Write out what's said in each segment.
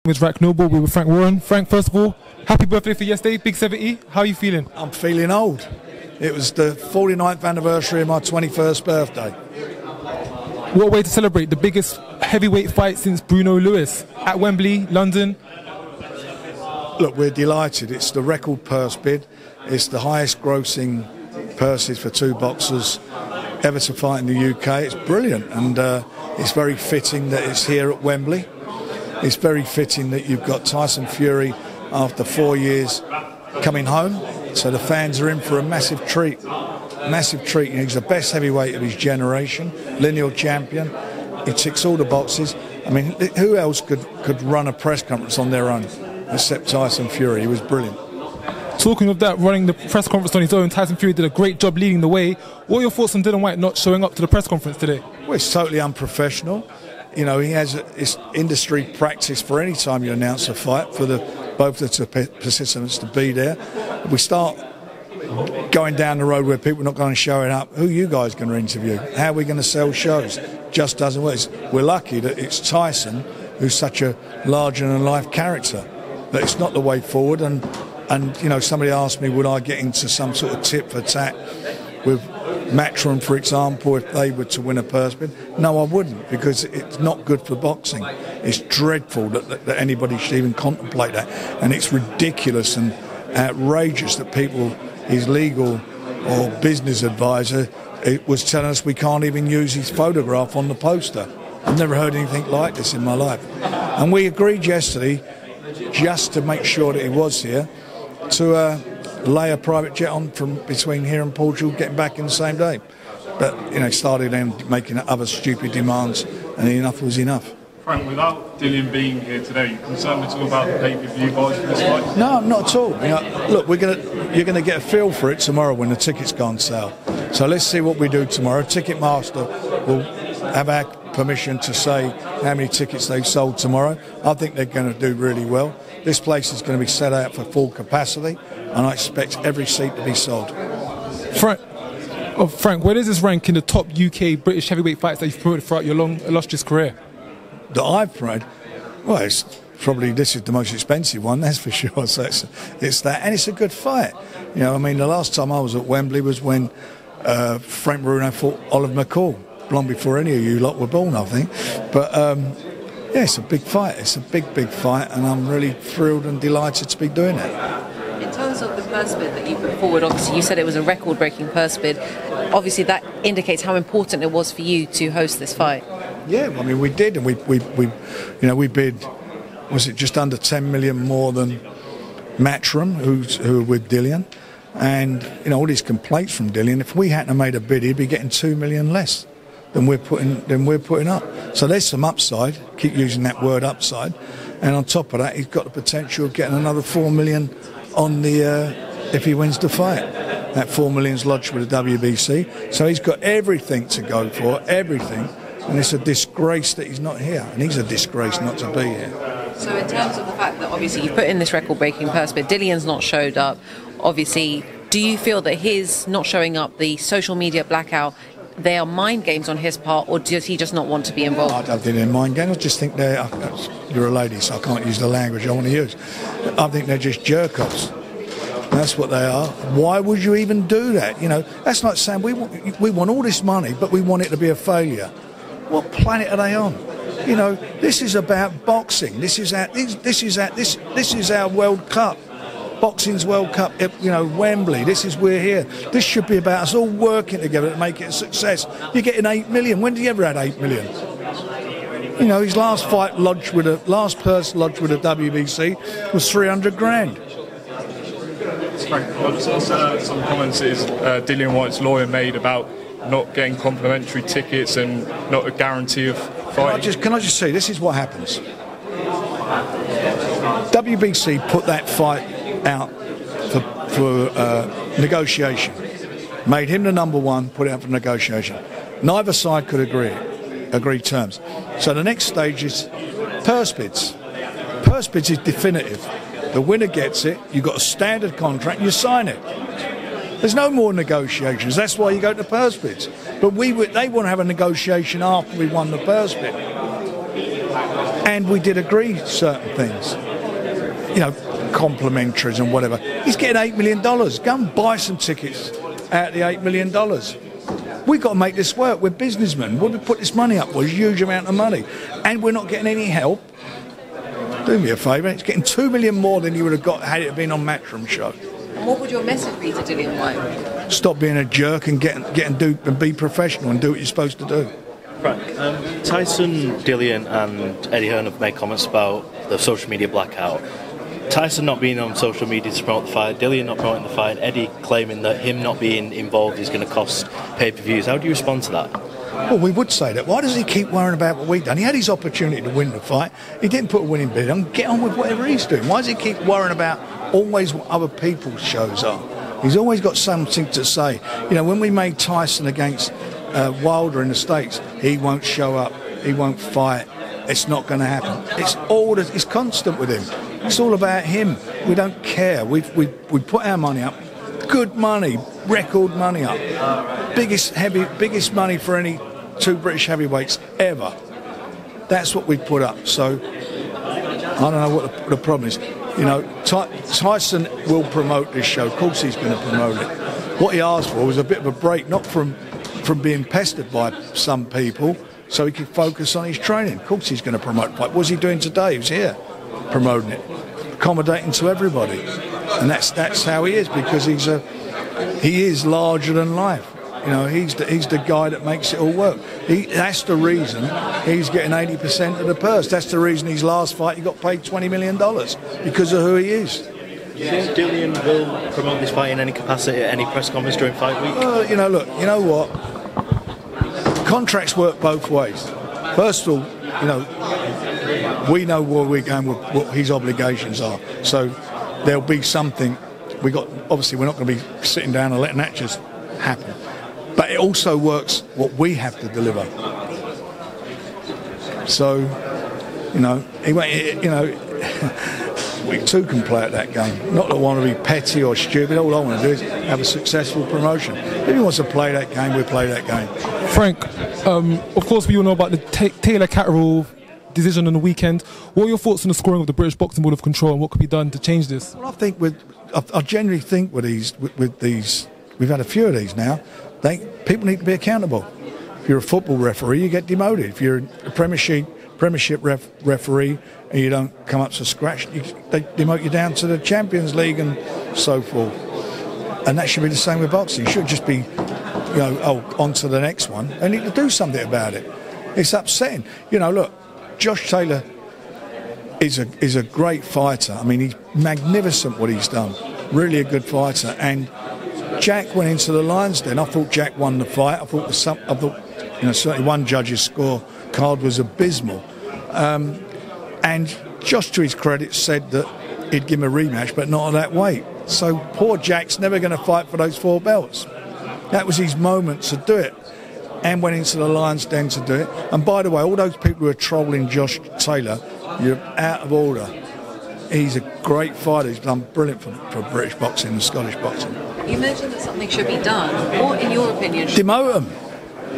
With Frank Noble, we're with Frank Warren. Frank, first of all, happy birthday for yesterday, big 70. How are you feeling? I'm feeling old. It was the 49th anniversary of my 21st birthday. What a way to celebrate the biggest heavyweight fight since Bruno Lewis at Wembley, London. Look, we're delighted. It's the record purse bid. It's the highest grossing purses for two boxers ever to fight in the UK. It's brilliant, and it's very fitting that it's here at Wembley. It's very fitting that you've got Tyson Fury after 4 years coming home, so the fans are in for a massive treat. Massive treat. You know, he's the best heavyweight of his generation, lineal champion. He ticks all the boxes. I mean, who else could run a press conference on their own except Tyson Fury? He was brilliant. Talking of that, running the press conference on his own, Tyson Fury did a great job leading the way. What are your thoughts on Dillian Whyte not showing up to the press conference today? Well, it's totally unprofessional. You know, he has it's industry practice for any time you announce a fight for both the participants to be there. If we start going down the road where people are not going to show it up, who are you guys going to interview? How are we going to sell shows? Just doesn't work. We're lucky that it's Tyson who's such a larger-than-life character, that it's not the way forward. And you know, somebody asked me, would I get into some sort of tit for tat with Matchroom, for example, if they were to win a purse bid? No, I wouldn't, because it's not good for boxing. It's dreadful that anybody should even contemplate that, and it's ridiculous and outrageous that people, his legal or business advisor, it was telling us we can't even use his photograph on the poster. I've never heard anything like this in my life. And we agreed yesterday, just to make sure that he was here, to lay a private jet on from between here and Portugal, getting back in the same day. But, you know, started then making other stupid demands, and enough was enough. Frank, without Dillian being here today, are you concerned at all about the pay-per-view buys for this fight? No, not at all. You know, look, you're going to get a feel for it tomorrow when the tickets go on sale. So let's see what we do tomorrow. Ticketmaster will have our permission to say how many tickets they've sold tomorrow. I think they're going to do really well. This place is going to be set out for full capacity, and I expect every seat to be sold. Frank, where does this rank in the top UK British heavyweight fights that you've promoted throughout your long, illustrious career? That I've promoted? Well, it's probably, this is the most expensive one, that's for sure. So it's that, and it's a good fight. You know, I mean, the last time I was at Wembley was when Frank Bruno fought Oliver McCall, long before any of you lot were born, I think. But yeah, it's a big fight. It's a big fight, and I'm really thrilled and delighted to be doing it. In terms of the purse bid that you put forward, obviously you said it was a record-breaking purse bid. Obviously that indicates how important it was for you to host this fight. Yeah, I mean, we did, and we bid, was it just under 10 million more than Matchroom, who are with Dillian, and you know, all these complaints from Dillian. If we hadn't made a bid, he'd be getting 2 million less than we're putting up. So there's some upside. Keep using that word, upside. And on top of that, he's got the potential of getting another 4 million on the if he wins the fight. That 4 million's lodged with the WBC. So he's got everything to go for, everything. And it's a disgrace that he's not here. And he's a disgrace not to be here. So in terms of the fact that obviously you've put in this record-breaking purse bid, Dillian's not showed up, obviously, do you feel that his not showing up, the social media blackout, they are mind games on his part, or does he just not want to be involved? I don't think they're mind games. I just think you're a lady, so I can't use the language I want to use. I think they're just jerk-offs. That's what they are. Why would you even do that? You know, that's like saying we want all this money, but we want it to be a failure. What planet are they on? You know, this is about boxing. This is our World Cup. Boxing's World Cup, you know, Wembley. We're here. This should be about us all working together to make it a success. You're getting 8 million. When did you ever had 8 million? You know, his last purse lodged with a WBC was 300 grand. Frank, some comments that Dillian Whyte's lawyer made about not getting complimentary tickets and not a guarantee of fighting. Can I just say, this is what happens. WBC put that fight out for negotiation. Made him the number one, put it out for negotiation. Neither side could agree terms. So the next stage is purse bids. Purse bids is definitive. The winner gets it, you've got a standard contract, you sign it. There's no more negotiations. That's why you go to purse bids. But they want to have a negotiation after we won the purse bid. And we did agree certain things, complimentaries and whatever. He's getting $8 million. Go and buy some tickets out of the $8 million. We've got to make this work. We're businessmen. What we put this money up was a huge amount of money. And we're not getting any help. Do me a favour. It's getting $2 million more than you would have got had it been on Matchroom Show. And what would your message be to Dillian Whyte? Stop being a jerk and and be professional and do what you're supposed to do. Frank, Tyson, Dillian and Eddie Hearn have made comments about the social media blackout. Tyson not being on social media to promote the fight, Dillian not promoting the fight, Eddie claiming that him not being involved is going to cost pay-per-views. How do you respond to that? Well, we would say that. Why does he keep worrying about what we've done? He had his opportunity to win the fight. He didn't put a winning bid on. Get on with whatever he's doing. Why does he keep worrying about always what other people's shows are? He's always got something to say. When we made Tyson against Wilder in the States, he won't show up. He won't fight. It's not going to happen. It's constant with him. It's all about him. We don't care. We put our money up. Good money, record money up. Biggest money for any two British heavyweights ever. That's what we put up. So I don't know what the problem is. Tyson will promote this show. Of course he's going to promote it. What he asked for was a bit of a break, not from being pestered by some people, so he could focus on his training. Of course he's going to promote the fight. What was he doing today? He was here promoting it, accommodating to everybody. And that's how he is, because he is larger than life. He's the guy that makes it all work. That's the reason he's getting 80% of the purse. That's the reason his last fight he got paid $20 million, because of who he is. Do you think Dillian will promote this fight in any capacity at any press conference during fight week? You know what? Contracts work both ways. First of all, we know where we're going with what his obligations are. So there'll be something. Obviously, we're not going to be sitting down and letting that just happen. But it also works what we have to deliver. So, we too can play at that game. Not that I want to be petty or stupid. All I want to do is have a successful promotion. If he wants to play that game, we'll play that game. Frank, of course we all know about the Taylor Catterall decision on the weekend. What are your thoughts on the scoring of the British Boxing Board of Control, and what could be done to change this? Well, I generally think with these, we've had a few of these now. People need to be accountable. If you're a football referee, you get demoted. If you're a Premiership referee and you don't come up to scratch, they demote you down to the Champions League and so forth. And that should be the same with boxing. It should just be, on to the next one. They need to do something about it. It's upsetting. Look, Josh Taylor is a great fighter. I mean, he's magnificent what he's done. Really a good fighter. And Jack went into the Lions Den. I thought Jack won the fight. I thought certainly one judge's score card was abysmal. And Josh, to his credit, said that he'd give him a rematch, but not at that weight. So poor Jack's never going to fight for those 4 belts. That was his moment to do it, and went into the Lions Den to do it. And by the way, all those people who are trolling Josh Taylor, you're out of order. He's a great fighter. He's done brilliant for British boxing and Scottish boxing. You mentioned that something should be done. What, in your opinion, demote them,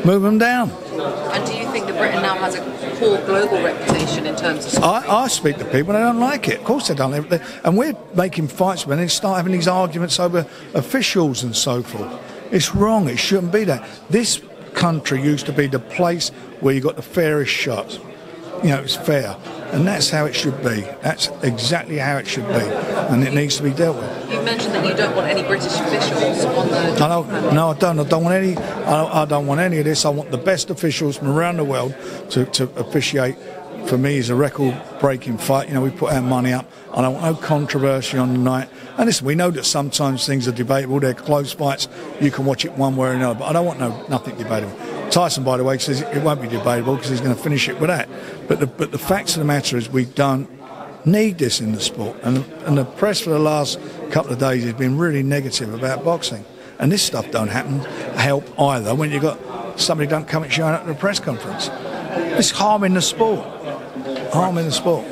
move them down. And do you think that Britain now has a poor global reputation in terms of sport? I speak to people and they don't like it. Of course they don't. And we're making fights when they start having these arguments over officials and so forth. It's wrong. It shouldn't be that. This country used to be the place where you got the fairest shots. It's fair. And that's how it should be. That's exactly how it should be. And it needs to be dealt with. You mentioned that you don't want any British officials on the... No, I don't. I don't want any of this. I want the best officials from around the world to officiate. For me, it's a record-breaking fight. We put our money up. I don't want no controversy on the night. And listen, we know that sometimes things are debatable. They're close fights. You can watch it one way or another. But I don't want nothing debatable. Tyson, by the way, says it won't be debatable because he's going to finish it with that. But the facts of the matter is we don't need this in the sport. And the press for the last couple of days has been really negative about boxing. And this stuff don't help either when you've got somebody don't come and show up at a press conference. It's harming the sport. Harming the sport.